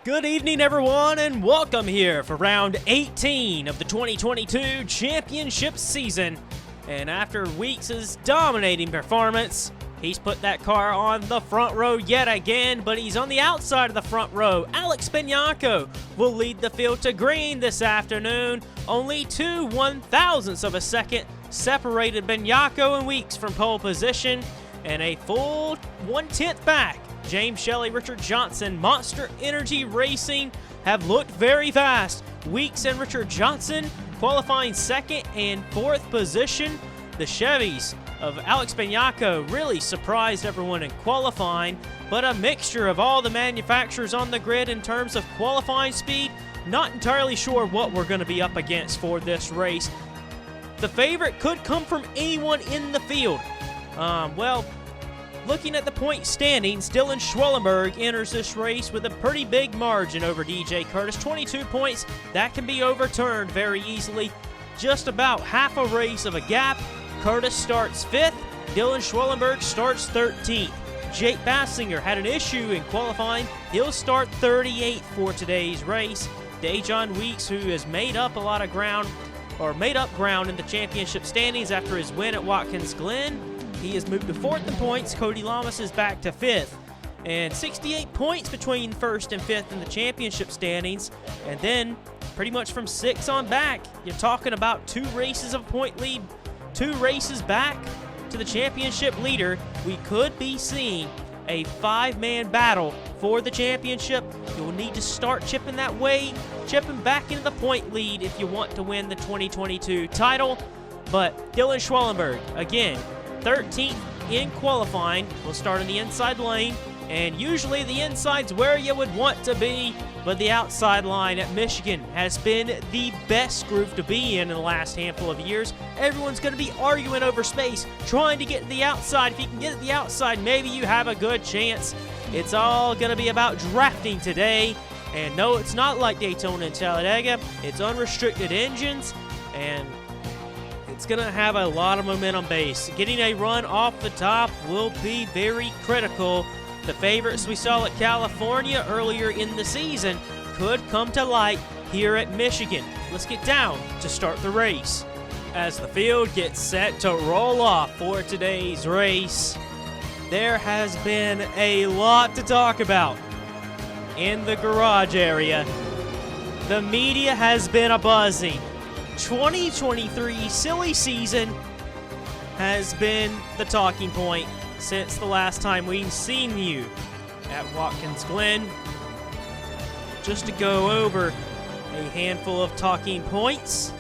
Good evening, everyone, and welcome here for round 18 of the 2022 championship season. And after Weeks' dominating performance, he's put that car on the front row yet again, but he's on the outside of the front row. Alex Bianco will lead the field to green this afternoon. Only 2 1/1000ths of a second separated Bianco and Weeks from pole position, and a full 1/10 back. James Shelley, Richard Johnson, Monster Energy Racing have looked very fast. Weeks and Richard Johnson qualifying second and fourth position. The Chevys of Alex Bianco really surprised everyone in qualifying, but a mixture of all the manufacturers on the grid in terms of qualifying speed. Not entirely sure what we're going to be up against for this race. The favorite could come from anyone in the field. Looking at the point standings, Dylan Schwallenberg enters this race with a pretty big margin over DJ Kurtis. 22 points, that can be overturned very easily. Just about half a race of a gap. Kurtis starts 5th, Dylan Schwallenberg starts 13th. Jake Bassinger had an issue in qualifying. He'll start 38th for today's race. Dajon Weeks, who has made up ground in the championship standings after his win at Watkins Glen. He has moved to 4th in points. Cody Lamas is back to 5th. And 68 points between 1st and 5th in the championship standings. And then pretty much from 6 on back, you're talking about 2 races of point lead, 2 races back to the championship leader. We could be seeing a 5-man battle for the championship. You'll need to start chipping that way, chipping back into the point lead if you want to win the 2022 title. But Dylan Schwallenberg, again, 13th in qualifying, will start in the inside lane, and usually the inside's where you would want to be, but the outside line at Michigan has been the best groove to be in the last handful of years. Everyone's going to be arguing over space, trying to get to the outside. If you can get to the outside, maybe you have a good chance. It's all going to be about drafting today, and no, it's not like Daytona and Talladega. It's unrestricted engines, and it's going to have a lot of momentum base. Getting a run off the top will be very critical. The favorites we saw at California earlier in the season could come to light here at Michigan. Let's get down to start the race. As the field gets set to roll off for today's race, there has been a lot to talk about in the garage area. The media has been a-buzzing. 2023 silly season has been the talking point since the last time we've seen you at Watkins Glen. Just to go over a handful of talking points,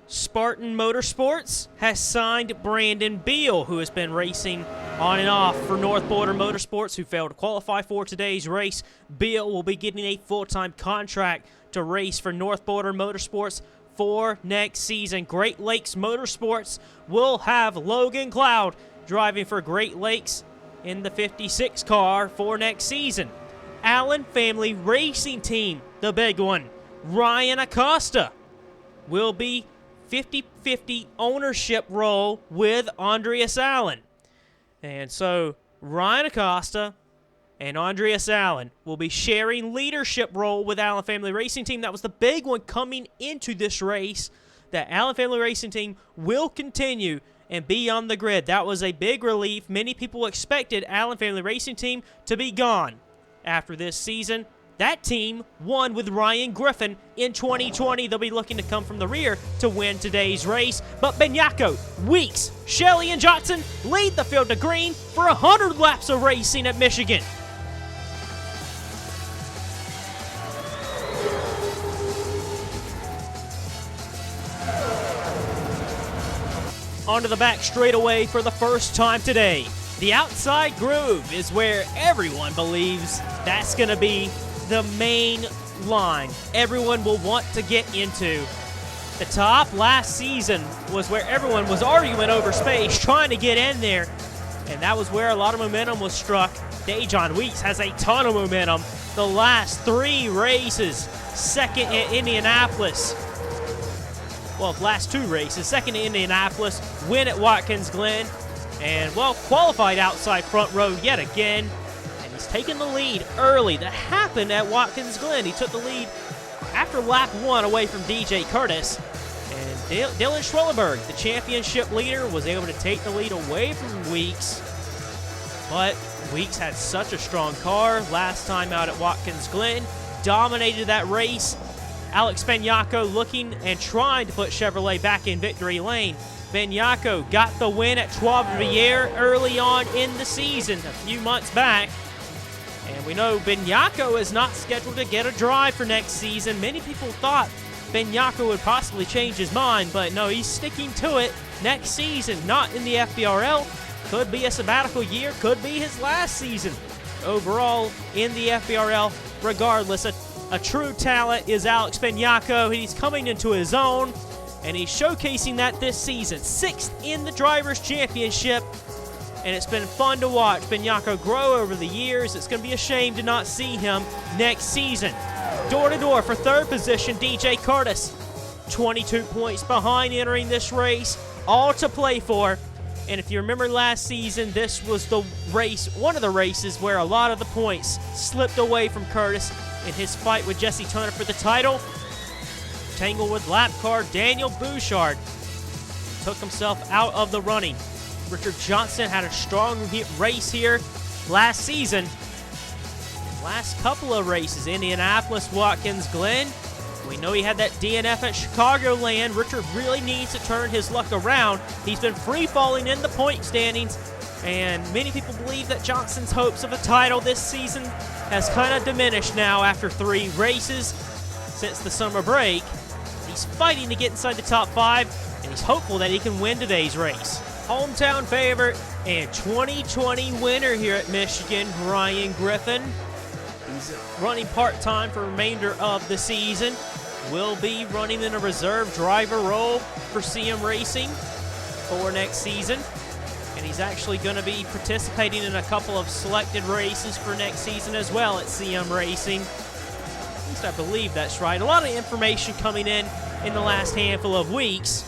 Spartan Motorsports has signed Brandon Beal, who has been racing on and off for North Border Motorsports, who failed to qualify for today's race. Beal will be getting a full-time contract to race for North Border Motorsports for next season. Great Lakes Motorsports will have Logan Cloud driving for Great Lakes in the 56 car for next season. Allen Family Racing Team, the big one, Ryan Acosta, will be 50-50 ownership role with Andreas Allen. And so Ryan Acosta and Andreas Allen will be sharing leadership role with Allen Family Racing Team. That was the big one coming into this race, that Allen Family Racing Team will continue and be on the grid. That was a big relief. Many people expected Allen Family Racing Team to be gone after this season. That team won with Ryan Griffin in 2020. They'll be looking to come from the rear to win today's race. But Bianco, Weeks, Shelley, and Johnson lead the field to green for 100 laps of racing at Michigan. Onto the back straightaway for the first time today. The outside groove is where everyone believes that's going to be the main line everyone will want to get into. The top last season was where everyone was arguing over space, trying to get in there, and that was where a lot of momentum was struck. Dajon Weeks has a ton of momentum. The last 3 races, second at Indianapolis. Well, last 2 races, second to Indianapolis, win at Watkins Glen, and, well, qualified outside front row yet again. And He's taken the lead early. That happened at Watkins Glen. He took the lead after lap 1 away from DJ Kurtis. And Dajon Schwallenberg, the championship leader, was able to take the lead away from Weeks. But Weeks had such a strong car last time out at Watkins Glen. Dominated that race. Alex Benyako looking and trying to put Chevrolet back in victory lane. Benyako got the win at Trois-Rivières early on in the season, a few months back. And we know Benyako is not scheduled to get a drive for next season. Many people thought Benyako would possibly change his mind, but no, he's sticking to it next season, not in the FBRL. Could be a sabbatical year, could be his last season overall in the FBRL. Regardless, a true talent is Alex Benyako. He's coming into his own, and he's showcasing that this season. 6th in the Drivers' Championship, and it's been fun to watch Benyako grow over the years. It's going to be a shame to not see him next season. Door-to-door for 3rd position, DJ Kurtis. 22 points behind entering this race, all to play for. And if you remember last season, this was the race, one of the races where a lot of the points slipped away from Kurtis in his fight with Jesse Turner for the title. Tangled with lap car Daniel Bouchard, took himself out of the running. Richard Johnson had a strong race here last season. Last couple of races, Indianapolis, Watkins Glen. We know he had that DNF at Chicagoland. Richard really needs to turn his luck around. He's been free-falling in the point standings, and many people believe that Johnson's hopes of a title this season has kind of diminished now after 3 races since the summer break. He's fighting to get inside the top 5, and he's hopeful that he can win today's race. Hometown favorite and 2020 winner here at Michigan, Ryan Griffin. He's running part-time for the remainder of the season. Will be running in a reserve driver role for CM Racing for next season. And he's actually going to be participating in a couple of selected races for next season as well at CM Racing. At least I believe that's right. A lot of information coming in the last handful of weeks.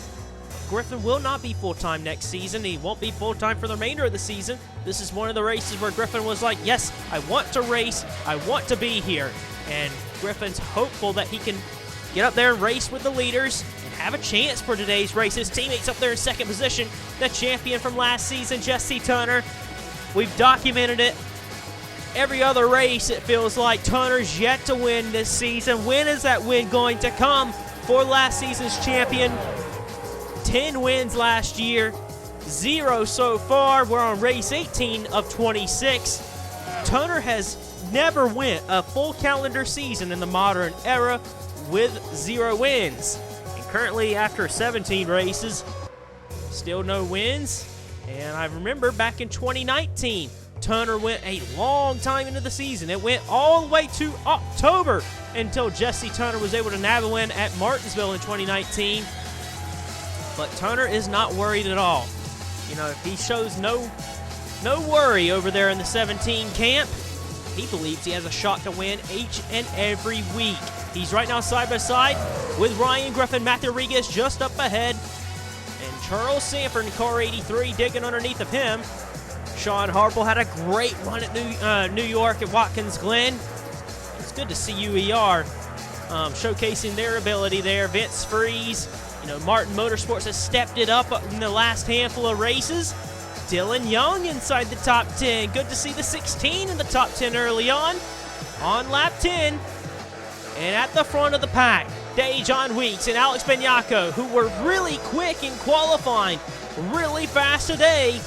Griffin will not be full-time next season. He won't be full-time for the remainder of the season. This is one of the races where Griffin was like, yes, I want to race. I want to be here. And Griffin's hopeful that he can get up there and race with the leaders and have a chance for today's race. His teammates up there in 2nd position, the champion from last season, Jesse Turner. We've documented it. Every other race, it feels like Turner's yet to win this season. When is that win going to come for last season's champion? 10 wins last year, 0 so far. We're on race 18 of 26. Turner has never went a full calendar season in the modern era with 0 wins. And currently, after 17 races, still no wins. And I remember back in 2019, Turner went a long time into the season. It went all the way to October until Jesse Turner was able to nab a win at Martinsville in 2019. But Turner is not worried at all. You know, if he shows no worry over there in the 17 camp, he believes he has a shot to win each and every week. He's right now side by side with Ryan Griffin. Matthew Rodriguez just up ahead. And Charles Sanford in car 83 digging underneath of him. Sean Harple had a great run at New York at Watkins Glen. It's good to see UER showcasing their ability there. Vince Freeze. You know, Martin Motorsports has stepped it up in the last handful of races. Dylan Young inside the top 10. Good to see the 16 in the top 10 early on lap 10. And at the front of the pack, Dajon Weeks and Alex Benyako, who were really quick in qualifying, really fast today.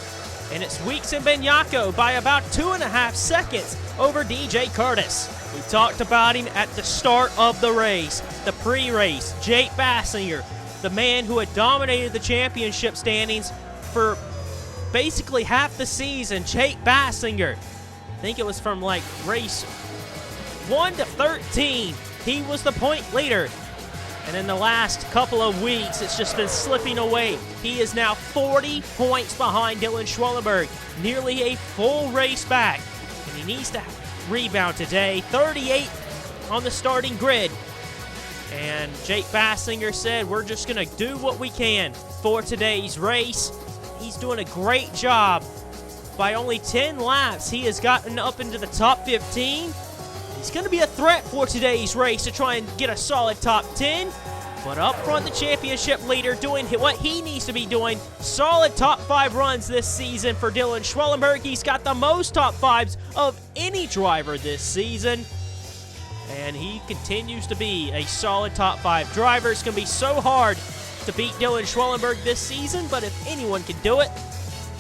And it's Weeks and Benyako by about 2.5 seconds over DJ Kurtis. We talked about him at the start of the race, the pre-race. Jake Bassinger, the man who had dominated the championship standings for basically half the season. Jake Bassinger, I think it was from like race 1 to 13. He was the point leader. And in the last couple of weeks, it's just been slipping away. He is now 40 points behind Dylan Schwallenberg, nearly a full race back. And he needs to rebound today. 38 on the starting grid. And Jake Bassinger said, we're just going to do what we can for today's race. He's doing a great job by only 10 laps, he has gotten up into the top 15. He's going to be a threat for today's race to try and get a solid top 10. But up front, the championship leader doing what he needs to be doing. Solid top 5 runs this season for Dajon Schwallenberg. He's got the most top 5s of any driver this season. And he continues to be a solid top 5 driver. It's going to be so hard to beat Dajon Schwallenberg this season, but if anyone can do it,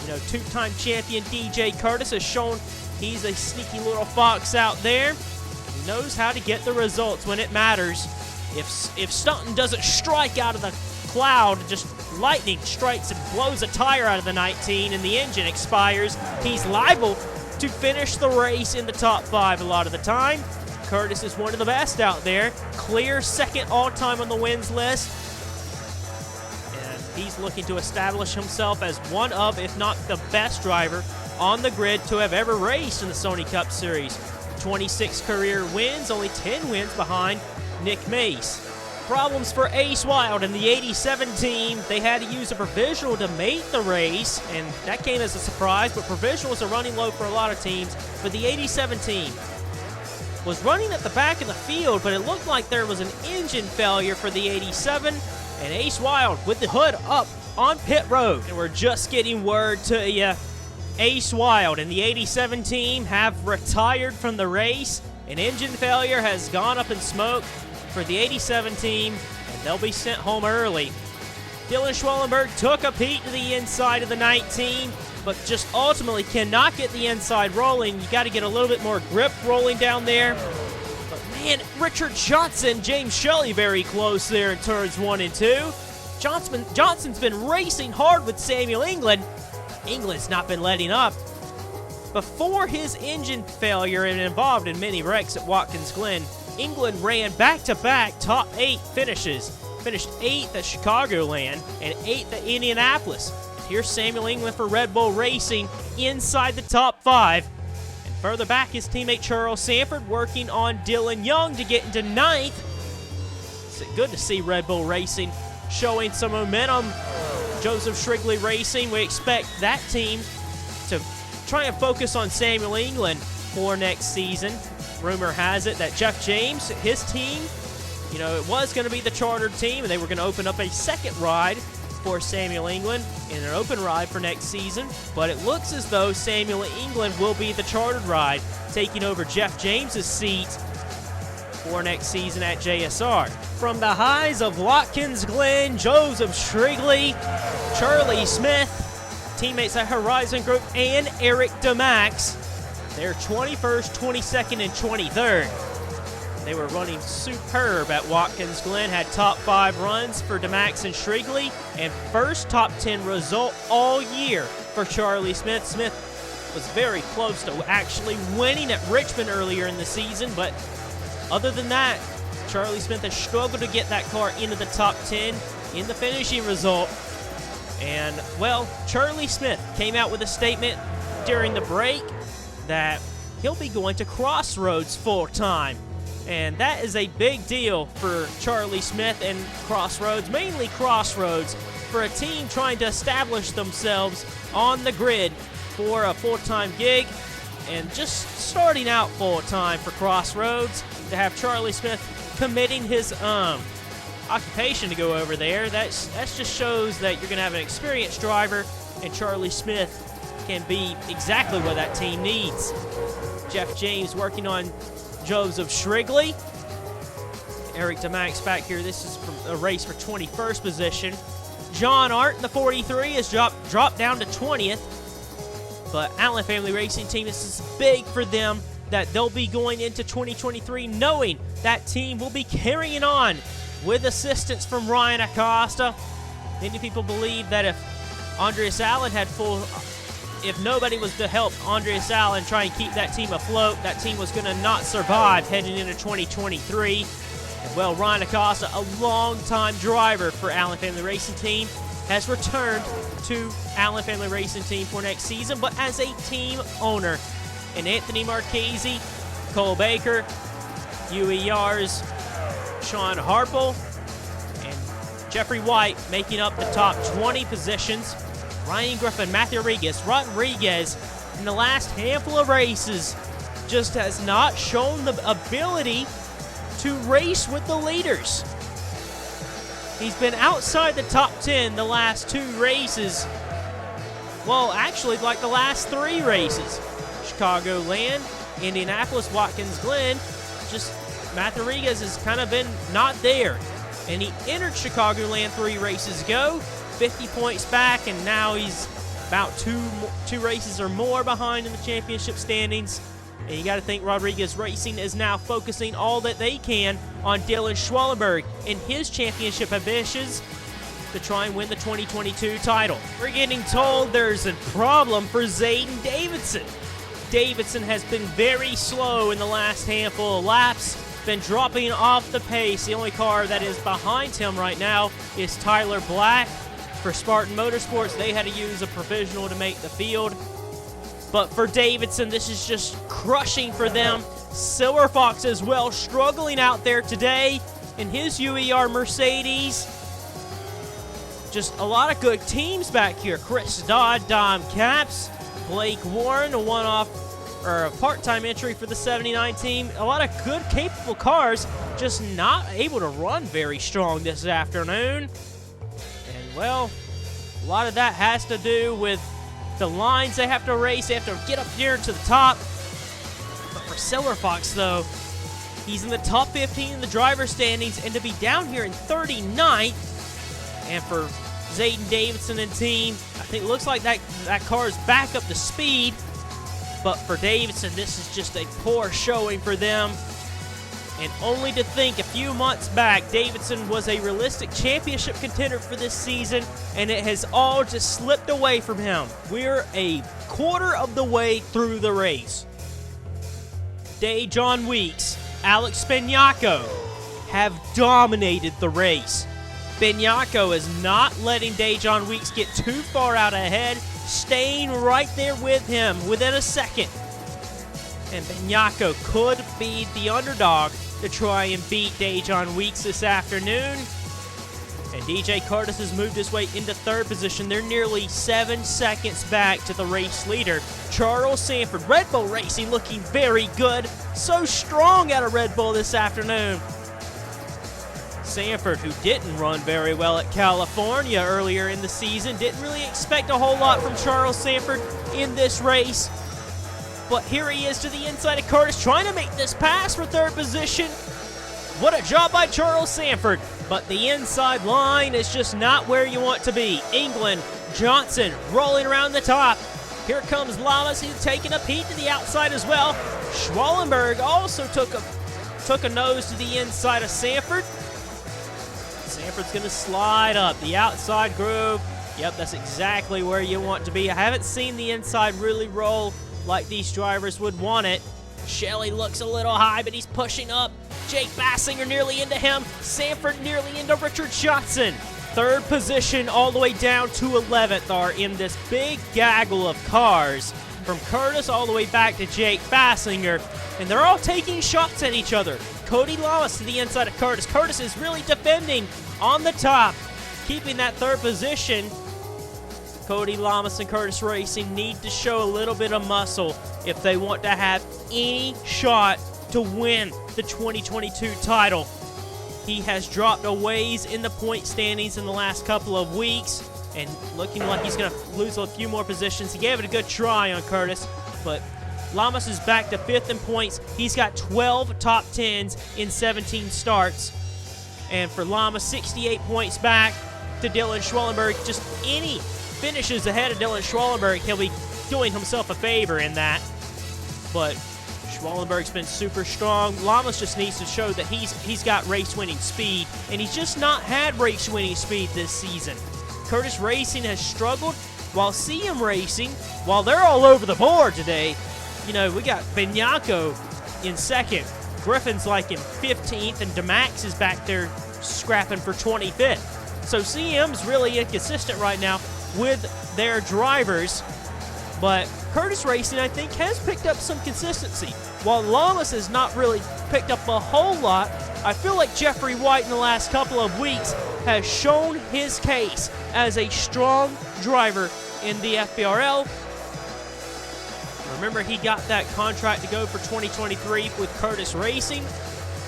you know, 2-time champion DJ Kurtis has shown he's a sneaky little fox out there. He knows how to get the results when it matters. If Stunton doesn't strike out of the cloud, just lightning strikes and blows a tire out of the 19 and the engine expires, he's liable to finish the race in the top 5 a lot of the time. Kurtis is one of the best out there. Clear second all-time on the wins list. And he's looking to establish himself as one of, if not the best driver on the grid to have ever raced in the Sony Cup Series. 26 career wins, only 10 wins behind Nick Mace. Problems for Ace Wild and the 87 team. They had to use a provisional to make the race, and that came as a surprise, but provisionals are running low for a lot of teams. But the 87 team was running at the back of the field, but it looked like there was an engine failure for the 87, and Ace Wild with the hood up on pit road. And we're just getting word to you, Ace Wild and the 87 team have retired from the race. An engine failure has gone up in smoke for the 87 team, and they'll be sent home early. Dajon Schwallenberg took a peek to the inside of the 19, but just ultimately cannot get the inside rolling. You got to get a little bit more grip rolling down there. But man, Richard Johnson, James Shelley very close there in turns 1 and 2. Johnson's been racing hard with Samuel England. England's not been letting up. Before his engine failure and involved in many wrecks at Watkins Glen, England ran back-to-back top 8 finishes. Finished 8th at Chicagoland and 8th at Indianapolis. Here's Samuel England for Red Bull Racing inside the top 5. And further back, his teammate Charles Sanford working on Dylan Young to get into 9th. It's good to see Red Bull Racing showing some momentum. Joseph Shrigley Racing, we expect that team to try and focus on Samuel England for next season. Rumor has it that Jeff James, his team, you know, it was going to be the chartered team, and they were going to open up a second ride for Samuel England in an open ride for next season. But it looks as though Samuel England will be the chartered ride, taking over Jeff James's seat for next season at JSR. From the highs of Watkins Glen, Joseph Shrigley, Charlie Smith, teammates at Horizon Group, and Eric DeMax. They're 21st, 22nd, and 23rd. They were running superb at Watkins Glen, had top 5 runs for DeMax and Shrigley, and first top 10 result all year for Charlie Smith. Smith was very close to actually winning at Richmond earlier in the season, but other than that, Charlie Smith has struggled to get that car into the top 10 in the finishing result. And, well, Charlie Smith came out with a statement during the break that he'll be going to Crossroads full-time. And that is a big deal for Charlie Smith and Crossroads, mainly Crossroads, for a team trying to establish themselves on the grid for a full-time gig. And just starting out full-time for Crossroads, to have Charlie Smith committing his occupation to go over there, that just shows that you're going to have an experienced driver, and Charlie Smith can be exactly what that team needs. Jeff James working on Joseph Shrigley. Eric DeMax back here. This is a race for 21st position. John Art in the 43 has dropped down to 20th. But Allen Family Racing Team, this is big for them that they'll be going into 2023 knowing that team will be carrying on with assistance from Ryan Acosta. Many people believe that if Andreas Allen had if nobody was to help Andreas Allen try and keep that team afloat, that team was going to not survive heading into 2023. And well, Ryan Acosta, a longtime driver for Allen Family Racing Team, has returned to Allen Family Racing Team for next season, but as a team owner. And Anthony Marchese, Cole Baker, Huey Yars, Sean Harple, and Jeffrey White making up the top 20 positions Ryan Griffin, Matthew Rodriguez, in the last handful of races, just has not shown the ability to race with the leaders. He's been outside the top 10 the last 2 races. Well, actually, like the last 3 races. Chicagoland, Indianapolis, Watkins Glen, just Matthew Rodriguez has kind of been not there. And he entered Chicagoland 3 races ago, 50 points back, and now he's about two races or more behind in the championship standings. And you got to think Rodriguez Racing is now focusing all that they can on Dajon Schwallenberg in his championship ambitions to try and win the 2022 title. We're getting told there's a problem for Zayden Davidson. Davidson has been very slow in the last handful of laps, been dropping off the pace. The only car that is behind him right now is Tyler Black. For Spartan Motorsports, they had to use a provisional to make the field. But for Davidson, this is just crushing for them. Silver Fox as well, struggling out there today in his UER Mercedes. Just a lot of good teams back here. Chris Dodd, Dom Capps, Blake Warren, a one-off or a part-time entry for the 79 team. A lot of good, capable cars, just not able to run very strong this afternoon. And, well, a lot of that has to do with the lines they have to race. They have to get up here to the top. But for Silver Fox, though, he's in the top 15 in the driver standings, and to be down here in 39th, and for Zayden Davidson and team, I think it looks like that car is back up to speed. But for Davidson, this is just a poor showing for them. And only to think, a few months back, Davidson was a realistic championship contender for this season, and it has all just slipped away from him. We're a quarter of the way through the race. Dajon Weeks, Alex Spagnaco have dominated the race. Spagnaco is not letting Dajon Weeks get too far out ahead, staying right there with him within a second. And Spagnaco could be the underdog to try and beat Dajon Weeks this afternoon. And DJ Kurtis has moved his way into 3rd position. They're nearly 7 seconds back to the race leader, Charles Sanford. Red Bull Racing looking very good. So strong out of Red Bull this afternoon. Sanford, who didn't run very well at California earlier in the season, didn't really expect a whole lot from Charles Sanford in this race. But here he is to the inside of Kurtis, trying to make this pass for 3rd position. What a job by Charles Sanford. But the inside line is just not where you want to be. England, Johnson rolling around the top. Here comes Lamas, who's taking a peek to the outside as well. Schwallenberg also took a nose to the inside of Sanford. Sanford's going to slide up the outside groove. Yep, that's exactly where you want to be. I haven't seen the inside really roll like these drivers would want it. Shelley looks a little high, but he's pushing up. Jake Bassinger nearly into him. Sanford nearly into Richard Johnson. 3rd position all the way down to 11th are in this big gaggle of cars. From Kurtis all the way back to Jake Bassinger. And they're all taking shots at each other. Cody Lamas to the inside of Kurtis. Kurtis is really defending on the top, keeping that 3rd position. Cody Lamas and Kurtis Racing need to show a little bit of muscle if they want to have any shot to win the 2022 title. He has dropped a ways in the point standings in the last couple of weeks, and looking like he's going to lose a few more positions. He gave it a good try on Kurtis, but Lamas is back to 5th in points. He's got 12 top 10s in 17 starts. And for Lamas, 68 points back to Dajon Schwallenberg. Just any finishes ahead of Dajon Schwallenberg, he'll be doing himself a favor in that. But Schwallenberg's been super strong. Lamas just needs to show that he's got race-winning speed, and he's just not had race-winning speed this season. Kurtis Racing has struggled, while CM Racing, while they're all over the board today, you know, we got Spagnaco in 2nd. Griffin's like in 15th, and DeMax is back there scrapping for 25th. So CM's really inconsistent right now with their drivers, but Kurtis Racing, I think, has picked up some consistency. While Lamas has not really picked up a whole lot, I feel like Jeffrey White in the last couple of weeks has shown his case as a strong driver in the FBRL. Remember, he got that contract to go for 2023 with Kurtis Racing,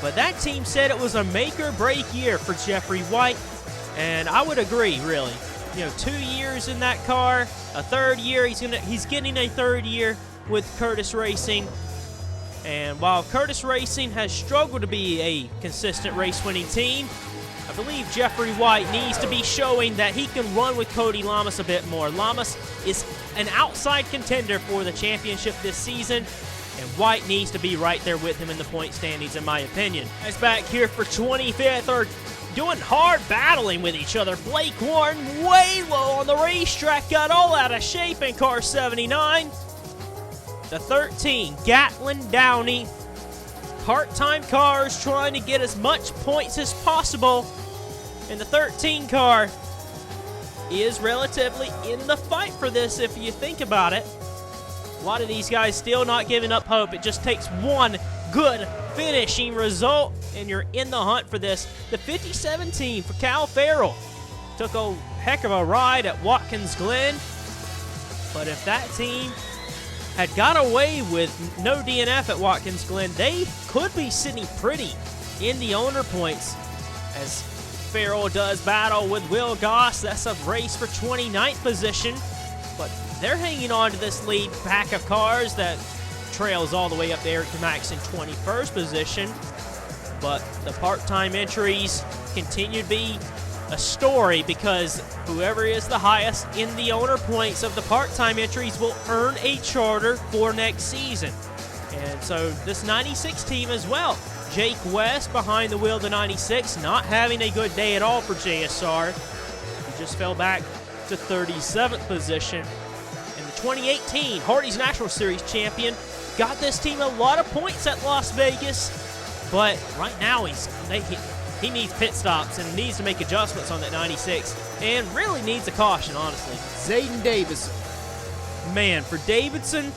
but that team said it was a make-or-break year for Jeffrey White, and I would agree, really. 2 years in that car, a third year, he's getting a third year with Kurtis Racing. And while Kurtis Racing has struggled to be a consistent race-winning team, I believe Jeffrey White needs to be showing that he can run with Cody Lamas a bit more. Lamas is an outside contender for the championship this season, and White needs to be right there with him in the point standings, in my opinion. Guys back here for 25th are doing hard battling with each other. Blake Warren way low on the racetrack, got all out of shape in car 79. The 13, Gatlin Downey. Part-time cars trying to get as much points as possible. And the 13 car is relatively in the fight for this if you think about it. A lot of these guys still not giving up hope. It just takes one good finishing result and you're in the hunt for this. The 57 team for Cal Farrell took a heck of a ride at Watkins Glen. But if that team had got away with no DNF at Watkins Glen, they could be sitting pretty in the owner points as Farrell does battle with Will Goss. That's a race for 29th position, but they're hanging on to this lead pack of cars that trails all the way up to Eric DeMax in 21st position. But the part-time entries continue to be a story because whoever is the highest in the owner points of the part-time entries will earn a charter for next season. And so this 96 team as well. Jake West behind the wheel of the 96, not having a good day at all for JSR. He just fell back to 37th position. In the 2018 Hardy's National Series champion, got this team a lot of points at Las Vegas, but right now he needs pit stops and needs to make adjustments on that 96 and really needs a caution, honestly. Zayden Davis. Man, for Davidson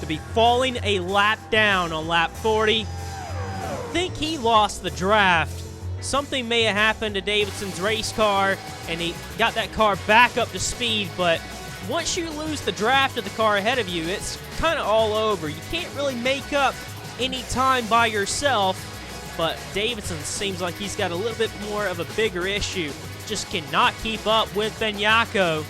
to be falling a lap down on lap 40, I think he lost the draft. Something may have happened to Davidson's race car and he got that car back up to speed, but once you lose the draft of the car ahead of you, it's kind of all over. You can't really make up any time by yourself. But Davidson seems like he's got a little bit more of a bigger issue. Just cannot keep up with Benyako.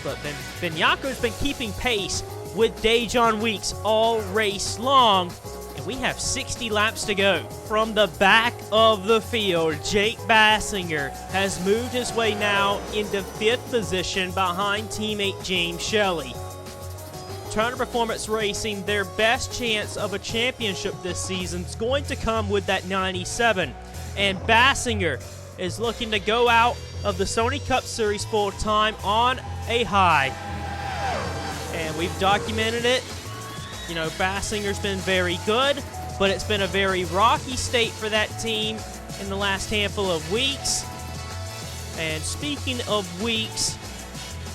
But Benyako's been keeping pace with Dajon Weeks all race long. And we have 60 laps to go. From the back of the field, Jake Bassinger has moved his way now into 5th position behind teammate James Shelley. Turner Performance Racing, their best chance of a championship this season is going to come with that 97. And Bassinger is looking to go out of the Sony Cup Series full time on a high. And we've documented it. Bassinger's been very good, but it's been a very rocky state for that team in the last handful of weeks. And speaking of weeks,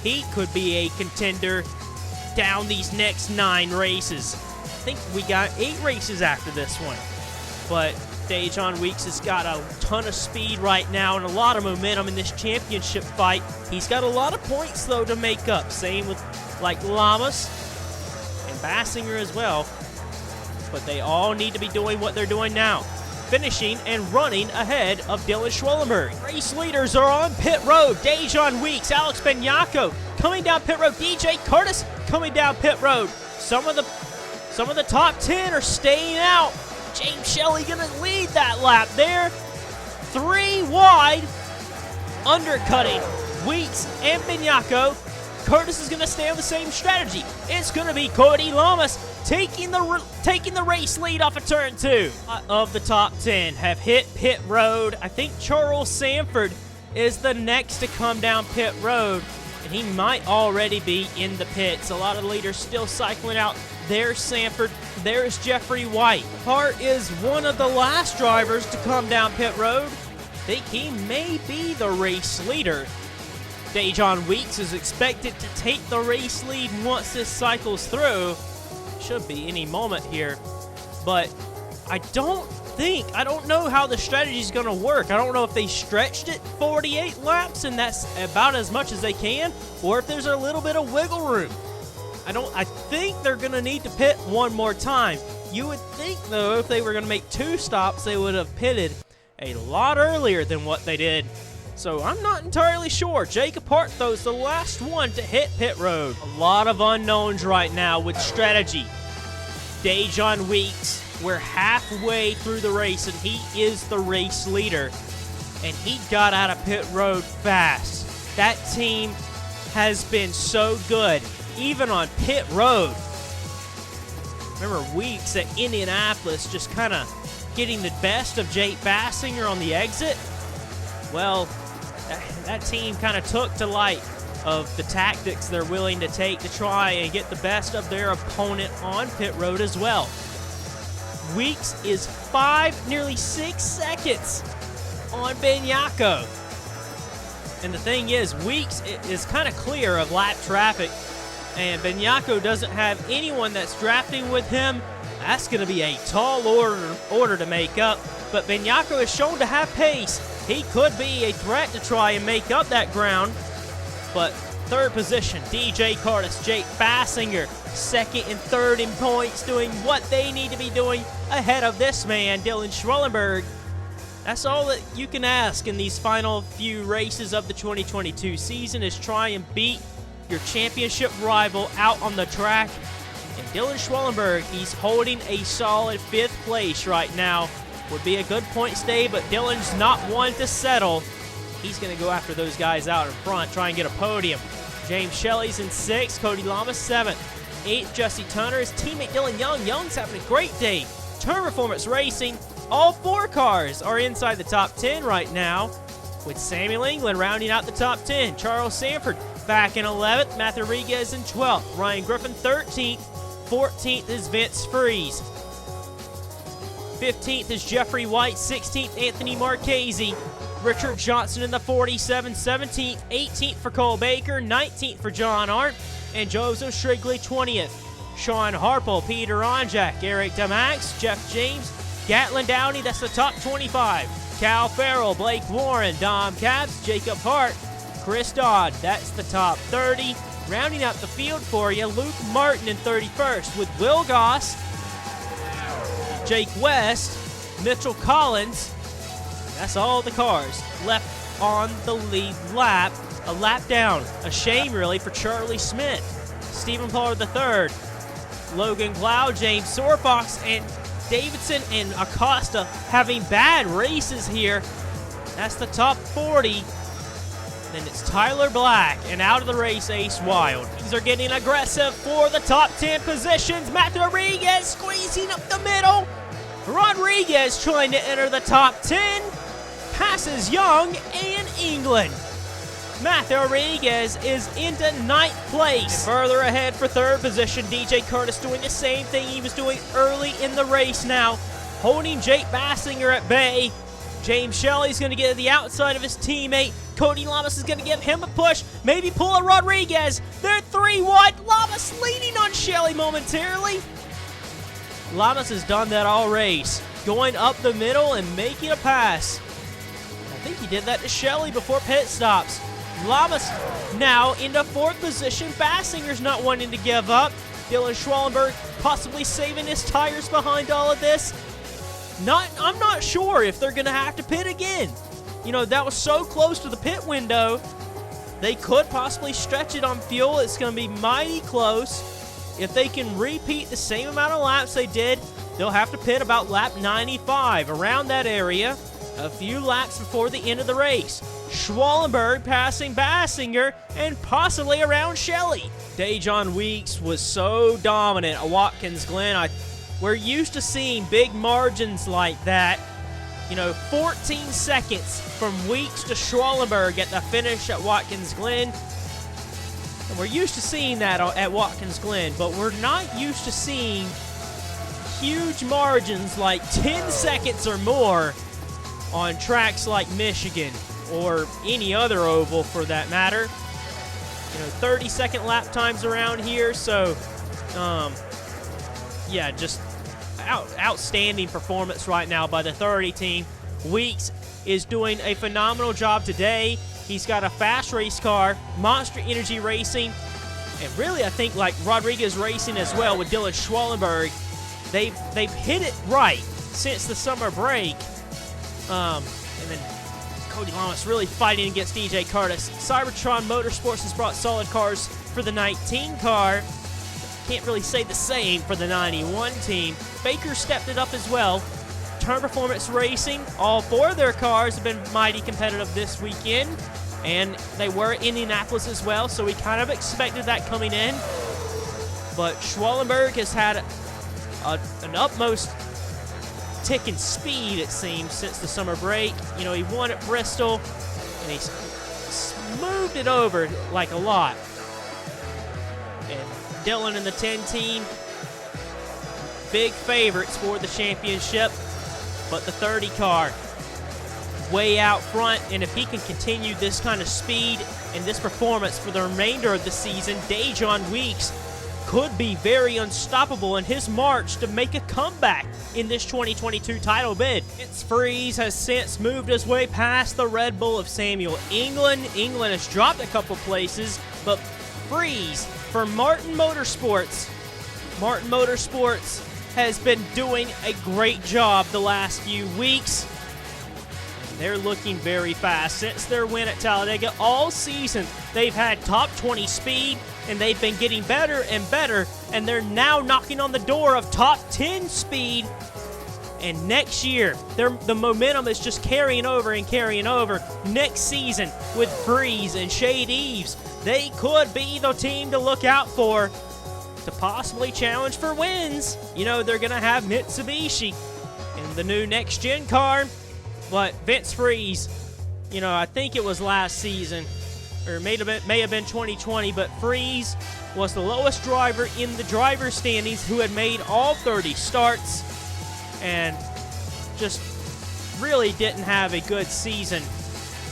he could be a contender down these next 9 races. I think we got 8 races after this one. But Dajon Weeks has got a ton of speed right now and a lot of momentum in this championship fight. He's got a lot of points, though, to make up. Same with, Lamas and Bassinger as well. But they all need to be doing what they're doing now. Finishing and running ahead of Dylan Schwallenberg. Race leaders are on pit road. Dajon Weeks, Alex Benyako coming down pit road. DJ Kurtis coming down pit road. Some of the top 10 are staying out. James Shelley gonna lead that lap there. 3 wide, undercutting Weeks and Benyako. Kurtis is gonna stay on the same strategy. It's gonna be Cody Lamas taking the race lead off of turn 2. Of the top 10 have hit pit road. I think Charles Sanford is the next to come down pit road, and he might already be in the pits. A lot of leaders still cycling out. There's Sanford. There's Jeffrey White. Hart is one of the last drivers to come down pit road. I think he may be the race leader. Dajon Weeks is expected to take the race lead once this cycles through. Should be any moment here. But I don't I don't know how the strategy is going to work. I don't know if they stretched it 48 laps and that's about as much as they can, or if there's a little bit of wiggle room. I think they're going to need to pit one more time. You would think, though, if they were going to make 2 stops, they would have pitted a lot earlier than what they did. So I'm not entirely sure. Jacob Hart, though, is the last one to hit pit road. A lot of unknowns right now with strategy. Dajon Weeks, we're halfway through the race, and he is the race leader. And he got out of pit road fast. That team has been so good, even on pit road. Remember Weeks at Indianapolis just kind of getting the best of Jake Bassinger on the exit? Well, that team kind of took to light of the tactics they're willing to take to try and get the best of their opponent on pit road as well. Weeks is 5, nearly 6 seconds on Benyako. And the thing is, Weeks is kind of clear of lap traffic, and Benyako doesn't have anyone that's drafting with him. That's going to be a tall order to make up, but Benyako is shown to have pace. He could be a threat to try and make up that ground, but third position, DJ Kurtis, Jake Bassinger, second and third in points, doing what they need to be doing ahead of this man, Dylan Schwallenberg. That's all that you can ask in these final few races of the 2022 season, is try and beat your championship rival out on the track. And Dylan Schwallenberg, he's holding a solid 5th place right now. Would be a good point stay, but Dylan's not one to settle. He's going to go after those guys out in front, try and get a podium. James Shelley's in 6th, Cody Lamas 7th. 8th, Jesse Tunner. His teammate Dylan Young. Young's having a great day. Turn Performance Racing. All 4 cars are inside the top 10 right now, with Samuel England rounding out the top 10. Charles Sanford back in 11th. Matthew Rodriguez in 12th. Ryan Griffin 13th. 14th is Vince Freeze. 15th is Jeffrey White. 16th, Anthony Marchese. Richard Johnson in the 47. 17th, 18th for Cole Baker. 19th for John Arndt. And Joseph Strigley 20th. Sean Harple, Peter Onjak, Eric Damax, Jeff James, Gatlin Downey, that's the top 25. Cal Farrell, Blake Warren, Dom Capps, Jacob Hart, Chris Dodd, that's the top 30. Rounding out the field for you, Luke Martin in 31st with Will Goss, Jake West, Mitchell Collins. That's all the cars left on the lead lap. A lap down. A shame, really, for Charlie Smith. Stephen Pollard III, Logan Cloud, James Sorfox, and Davidson and Acosta having bad races here. That's the top 40. Then it's Tyler Black, and out of the race, Ace Wild. Things are getting aggressive for the top 10 positions. Matt Rodriguez squeezing up the middle. Rodriguez trying to enter the top 10. Passes Young and England. Matthew Rodriguez is into 9th place. And further ahead for 3rd position, DJ Kurtis doing the same thing he was doing early in the race now, holding Jake Bassinger at bay. James Shelley's going to get to the outside of his teammate. Cody Lamas is going to give him a push, maybe pull a Rodriguez. They're 3 wide. Lamas leaning on Shelley momentarily. Lamas has done that all race, going up the middle and making a pass. I think he did that to Shelley before pit stops. Lamas now into 4th position. Bassinger's not wanting to give up. Dylan Schwallenberg possibly saving his tires behind all of this. I'm not sure if they're going to have to pit again. You know, that was so close to the pit window. They could possibly stretch it on fuel. It's going to be mighty close. If they can repeat the same amount of laps they did, they'll have to pit about lap 95, around that area, a few laps before the end of the race. Schwallenberg passing Bassinger and possibly around Shelley. Dajon Weeks was so dominant at Watkins Glen. We're used to seeing big margins like that. You know, 14 seconds from Weeks to Schwallenberg at the finish at Watkins Glen. And we're used to seeing that at Watkins Glen, but we're not used to seeing huge margins like 10 seconds or more on tracks like Michigan or any other oval for that matter. You know, 30-second lap times around here, so yeah, just outstanding performance right now by the 30 team. Weeks is doing a phenomenal job today. He's got a fast race car, Monster Energy Racing, and really I think like Rodriguez Racing as well with Dylan Schwallenberg. They've hit it right since the summer break. And then Cody Lamas really fighting against DJ Kurtis. Cybertron Motorsports has brought solid cars for the 19 car. Can't really say the same for the 91 team. Baker stepped it up as well. Turn Performance Racing, all 4 of their cars have been mighty competitive this weekend, and they were at Indianapolis as well, so we kind of expected that coming in. But Schwallenberg has had an utmost tick in speed, it seems, since the summer break. You know, he won at Bristol, and he's smoothed it over like a lot. And Dylan and the 10 team, big favorites for the championship, but the 30 car way out front, and if he can continue this kind of speed and this performance for the remainder of the season, Dajon Weeks could be very unstoppable in his march to make a comeback in this 2022 title bid. Vince Freeze has since moved his way past the Red Bull of Samuel England. England has dropped a couple places, but Freeze for Martin Motorsports has been doing a great job the last few weeks. They're looking very fast. Since their win at Talladega all season, they've had top 20 speed, and they've been getting better and better, and they're now knocking on the door of top 10 speed. And next year, the momentum is just carrying over and carrying over. Next season, with Freeze and Shade Eves, they could be the team to look out for to possibly challenge for wins. You know, they're going to have Mitsubishi in the new next-gen car. But Vince Freeze, you know, I think it was last season, or may have been 2020, but Freeze was the lowest driver in the driver's standings who had made all 30 starts and just really didn't have a good season.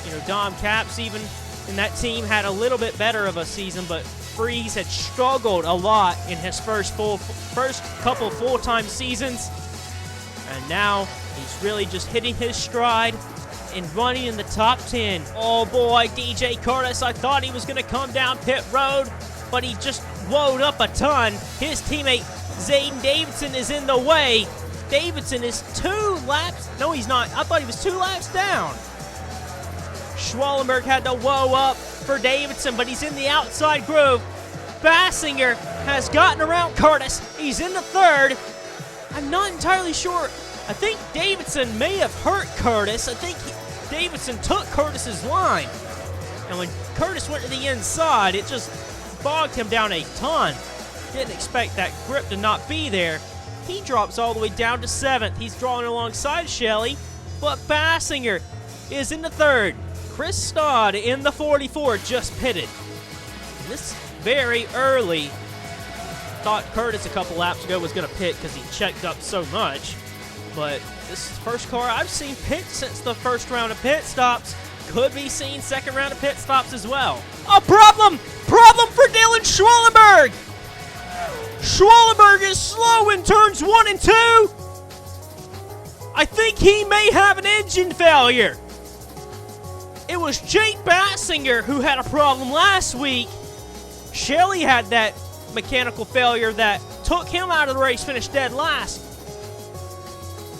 You know, Dom Capps even in that team had a little bit better of a season, but Freeze had struggled a lot in his first couple full-time seasons, and now he's really just hitting his stride and running in the top 10. Oh boy, DJ Kurtis, I thought he was going to come down pit road, but he just woed up a ton. His teammate Zayden Davidson is in the way. Davidson is 2 laps. No, he's not. I thought he was 2 laps down. Schwallenberg had to woe up for Davidson, but he's in the outside groove. Bassinger has gotten around Kurtis. He's in the 3rd. I'm not entirely sure. I think Davidson may have hurt Kurtis. I think Davidson took Kurtis's line. And when Kurtis went to the inside, it just bogged him down a ton. Didn't expect that grip to not be there. He drops all the way down to 7th. He's drawing alongside Shelley, but Bassinger is in the 3rd. Chris Stodd in the 44 just pitted. And this very early. Thought Kurtis a couple laps ago was going to pit because he checked up so much. But this is the first car I've seen pit since the first round of pit stops. Could be seen second round of pit stops as well. A problem for Dylan Schwallenberg. Schwallenberg is slow in turns 1 and 2. I think he may have an engine failure. It was Jake Bassinger who had a problem last week. Shelley had that mechanical failure that took him out of the race, finished dead last.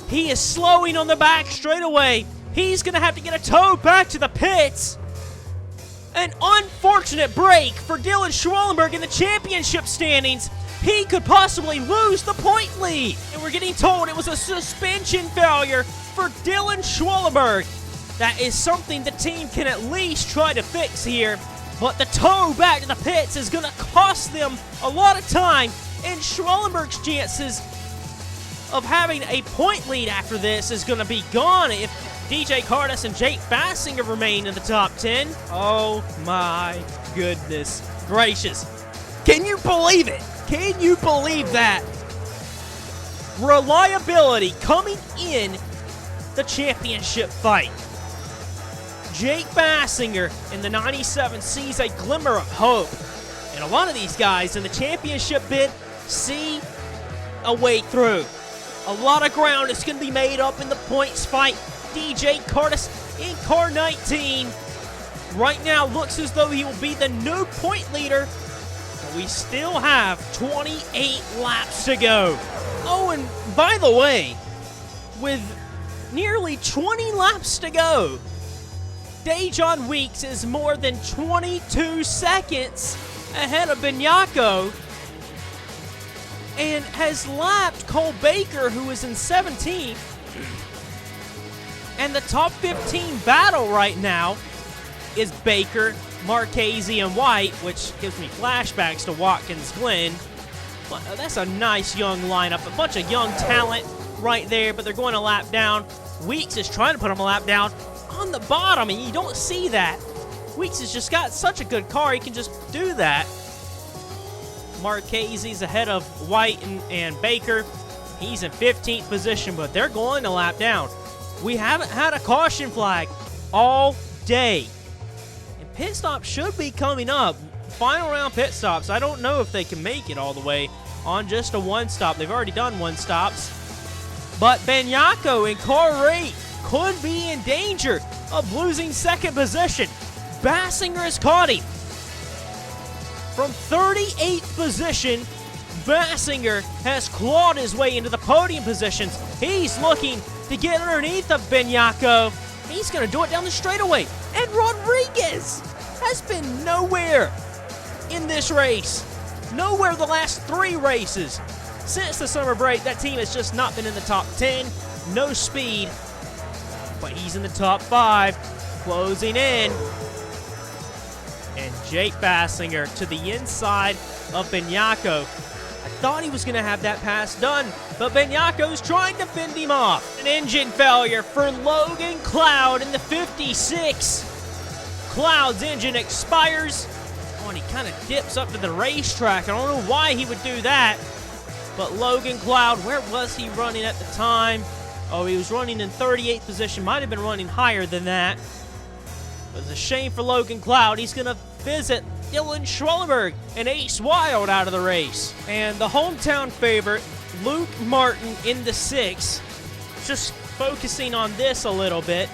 He is slowing on the back straightaway. He's going to have to get a tow back to the pits. An unfortunate break for Dylan Schwallenberg in the championship standings. He could possibly lose the point lead. And we're getting told it was a suspension failure for Dylan Schwallenberg. That is something the team can at least try to fix here. But the tow back to the pits is going to cost them a lot of time. And Schwallenberg's chances of having a point lead after this is going to be gone if DJ Kurtis and Jake Bassinger remain in the top 10. Oh my goodness gracious. Can you believe it? Can you believe that? Reliability coming in the championship fight. Jake Bassinger in the 97 sees a glimmer of hope. And a lot of these guys in the championship bid see a way through. A lot of ground is going to be made up in the points fight. DJ Kurtis in car 19. Right now, looks as though he will be the new point leader. But we still have 28 laps to go. Oh, and by the way, with nearly 20 laps to go, Dajon Weeks is more than 22 seconds ahead of Benyako and has lapped Cole Baker, who is in 17th. And the top 15 battle right now is Baker, Marchese, and White, which gives me flashbacks to Watkins Glen. But that's a nice young lineup, a bunch of young talent right there, but they're going a lap down. Weeks is trying to put him a lap down on the bottom, and you don't see that. Weeks has just got such a good car, he can just do that. Marchese's ahead of White and Baker. He's in 15th position, but they're going a lap down. We haven't had a caution flag all day. And pit stops should be coming up. Final round pit stops. I don't know if they can make it all the way on just a one stop. They've already done one stops. But Benyako in car 8 could be in danger of losing second position. Bassinger has caught him. From 38th position, Bassinger has clawed his way into the podium positions. He's looking to get underneath of Benyako. He's going to do it down the straightaway. And Rodriguez has been nowhere in this race. Nowhere the last 3 races. Since the summer break, that team has just not been in the top 10. No speed. But he's in the top 5. Closing in. And Jake Bassinger to the inside of Benyako. I thought he was going to have that pass done, but Benyako's trying to fend him off. An engine failure for Logan Cloud in the 56. Cloud's engine expires. Oh, and he kind of dips up to the racetrack. I don't know why he would do that. But Logan Cloud, where was he running at the time? Oh, he was running in 38th position. Might have been running higher than that. But it's a shame for Logan Cloud. He's going to visit Dylan Schwallenberg and Ace Wild out of the race. And the hometown favorite, Luke Martin in the 6. Just focusing on this a little bit.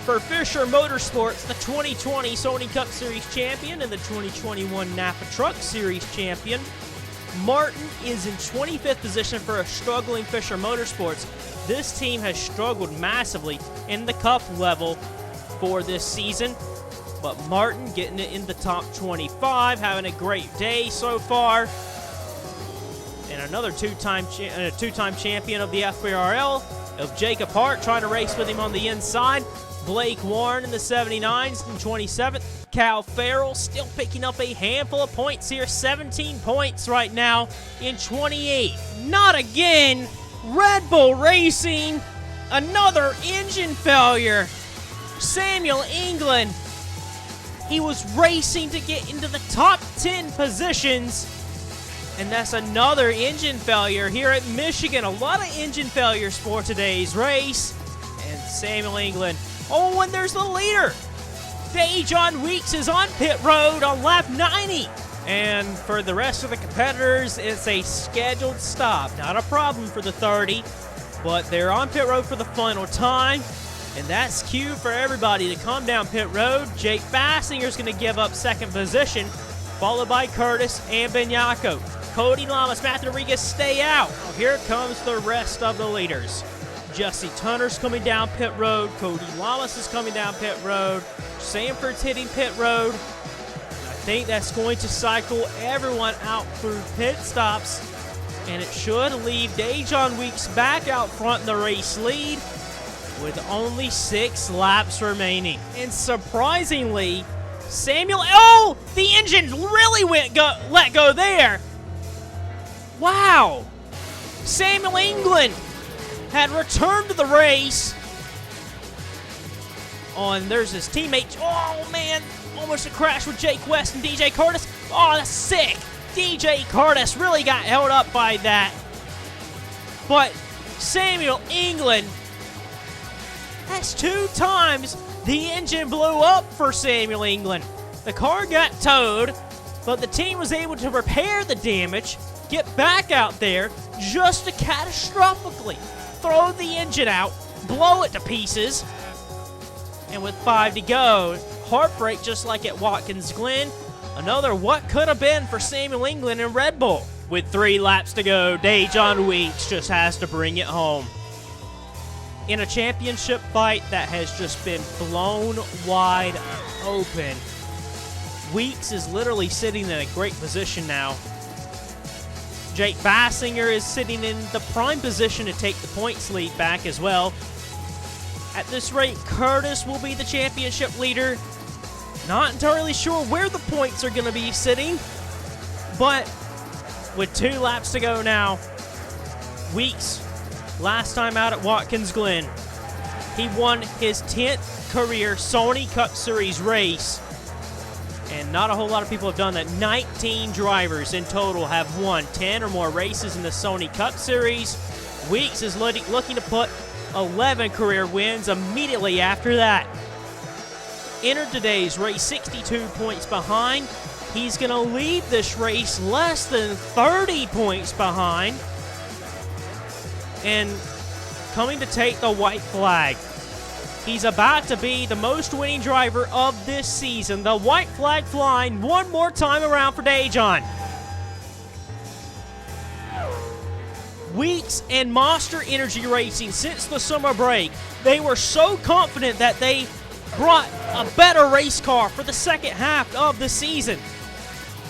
For Fisher Motorsports, the 2020 Sony Cup Series champion and the 2021 Napa Truck Series champion, Martin is in 25th position for a struggling Fisher Motorsports. This team has struggled massively in the Cup level for this season. But Martin getting it in the top 25, having a great day so far. And another two-time champion of the FBRL, of Jacob Hart, trying to race with him on the inside. Blake Warren in the 79s in 27th. Cal Farrell still picking up a handful of points here. 17 points right now in 28. Not again. Red Bull Racing. Another engine failure. Samuel England. He was racing to get into the top 10 positions. And that's another engine failure here at Michigan. A lot of engine failures for today's race. And Samuel England. Oh, and there's the leader. Dajon Weeks is on pit road on lap 90. And for the rest of the competitors, it's a scheduled stop. Not a problem for the 30, but they're on pit road for the final time. And that's cue for everybody to come down pit road. Jake Bassinger's going to give up second position, followed by Kurtis and Benyako. Cody Lamas, Matthew Rodriguez stay out. Well, here comes the rest of the leaders. Jesse Tunner's coming down pit road. Cody Lamas is coming down pit road. Sanford's hitting pit road. I think that's going to cycle everyone out through pit stops. And it should leave Dajon Weeks back out front in the race lead with only 6 laps remaining. And surprisingly, Samuel... Oh! The engine really let go there. Wow. Samuel England had returned to the race. Oh, and there's his teammate. Oh, man. Almost a crash with Jake West and DJ Kurtis. Oh, that's sick. DJ Kurtis really got held up by that. But Samuel England, that's 2 times the engine blew up for Samuel England. The car got towed, but the team was able to repair the damage get back out there just to catastrophically throw the engine out, blow it to pieces. And with 5 to go, heartbreak just like at Watkins Glen. Another what could have been for Samuel England and Red Bull. With 3 laps to go, Dajon Weeks just has to bring it home. In a championship fight that has just been blown wide open, Weeks is literally sitting in a great position now. Jake Bassinger is sitting in the prime position to take the points lead back as well. At this rate, Kurtis will be the championship leader. Not entirely sure where the points are going to be sitting, but with 2 laps to go now, Weeks, last time out at Watkins Glen, he won his 10th career Sony Cup Series race. And not a whole lot of people have done that. 19 drivers in total have won 10 or more races in the Sony Cup Series. Weeks is looking to put 11 career wins immediately after that. Entered today's race 62 points behind. He's going to lead this race less than 30 points behind. And coming to take the white flag. He's about to be the most winning driver of this season. The white flag flying one more time around for Dajon. Weeks and Monster Energy Racing since the summer break, they were so confident that they brought a better race car for the second half of the season.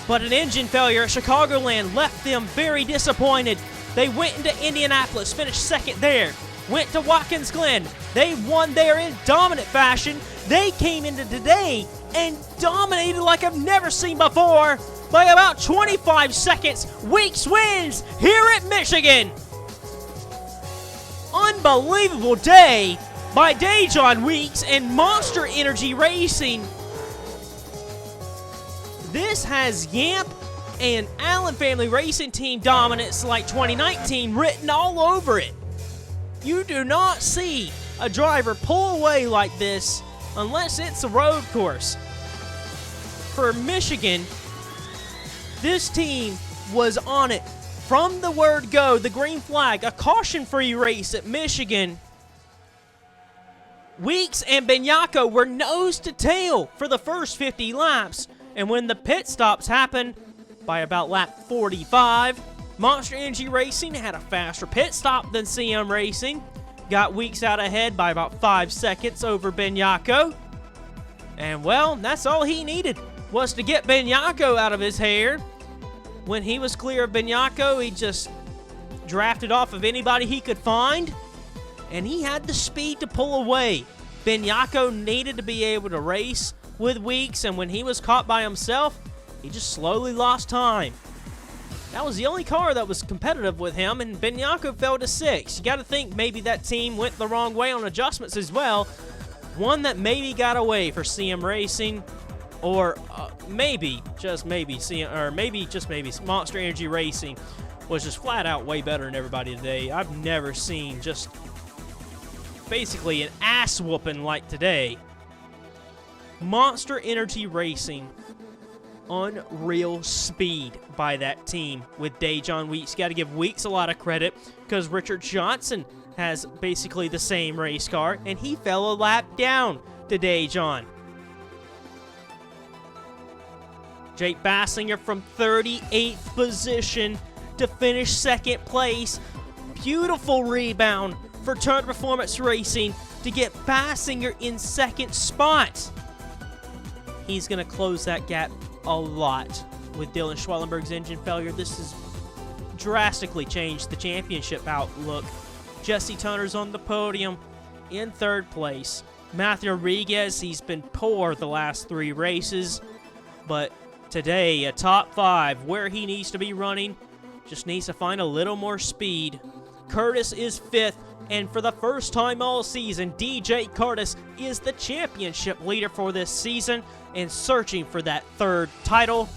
But an engine failure at Chicagoland left them very disappointed. They went into Indianapolis, finished second there. Went to Watkins Glen. They won there in dominant fashion. They came into today and dominated like I've never seen before by about 25 seconds. Weeks wins here at Michigan. Unbelievable day by Dajon Weeks and Monster Energy Racing. This has Yamp and Allen Family Racing Team dominance like 2019 written all over it. You do not see a driver pull away like this unless it's a road course. For Michigan, this team was on it from the word go, the green flag, a caution-free race at Michigan. Weeks and Benyako were nose to tail for the first 50 laps, and when the pit stops happened by about lap 45, Monster Energy Racing had a faster pit stop than CM Racing. Got Weeks out ahead by about 5 seconds over Benyako. And, well, that's all he needed, was to get Benyako out of his hair. When he was clear of Benyako, he just drafted off of anybody he could find. And he had the speed to pull away. Benyako needed to be able to race with Weeks, and when he was caught by himself, he just slowly lost time. That was the only car that was competitive with him, and Benyako fell to 6. You got to think maybe that team went the wrong way on adjustments as well. One that maybe got away for CM Racing, or maybe, just maybe, Monster Energy Racing was just flat out way better than everybody today. I've never seen just basically an ass whooping like today. Monster Energy Racing, unreal speed by that team with Dajon Weeks. Got to give Weeks a lot of credit because Richard Johnson has basically the same race car, and he fell a lap down to Dajon. Jake Bassinger from 38th position to finish second place. Beautiful rebound for Turn Performance Racing to get Bassinger in second spot. He's going to close that gap a lot with Dylan Schwallenberg's engine failure. This has drastically changed the championship outlook. Jesse Tunner's on the podium in third place. Matthew Rodriguez, he's been poor the last 3 races, but today a top 5 where he needs to be running. Just needs to find a little more speed. Kurtis is 5th, and for the first time all season, DJ Kurtis is the championship leader for this season and searching for that 3rd title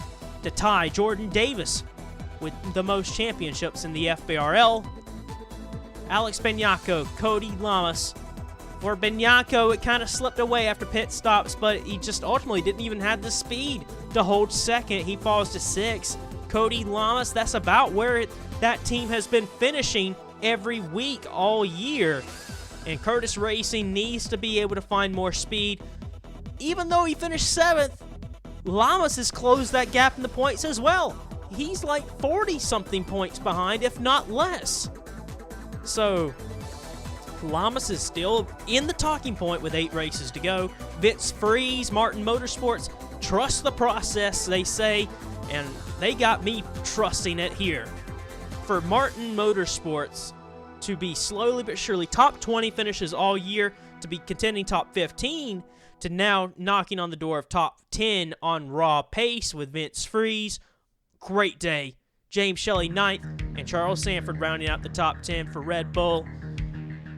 to tie Jordan Davis with the most championships in the FBRL. Alex Benyako, Cody Lamas. For Benyako, it kind of slipped away after pit stops, but he just ultimately didn't even have the speed to hold second. He falls to 6th. Cody Lamas. That's about where that team has been finishing every week all year. And Kurtis Racing needs to be able to find more speed. Even though he finished 7th, Lamas has closed that gap in the points as well. He's like 40-something points behind, if not less. So Lamas is still in the talking point with 8 races to go. Vince Freeze, Martin Motorsports, trust the process, they say, and they got me trusting it here. For Martin Motorsports to be slowly but surely top 20 finishes all year, to be contending top 15, to now knocking on the door of top 10 on raw pace with Vince Freeze. Great day. James Shelley 9th, and Charles Sanford rounding out the top 10 for Red Bull.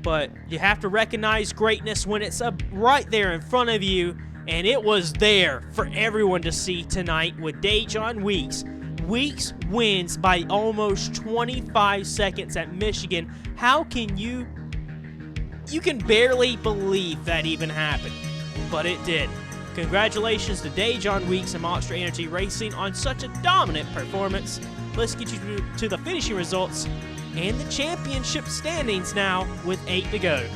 But you have to recognize greatness when it's up right there in front of you, and it was there for everyone to see tonight with Dajon Weeks. Weeks wins by almost 25 seconds at Michigan. How can you can barely believe that even happened, but it did. Congratulations to Dajon Weeks and Monster Energy Racing on such a dominant performance. Let's get you to the finishing results and the championship standings now with 8 to go.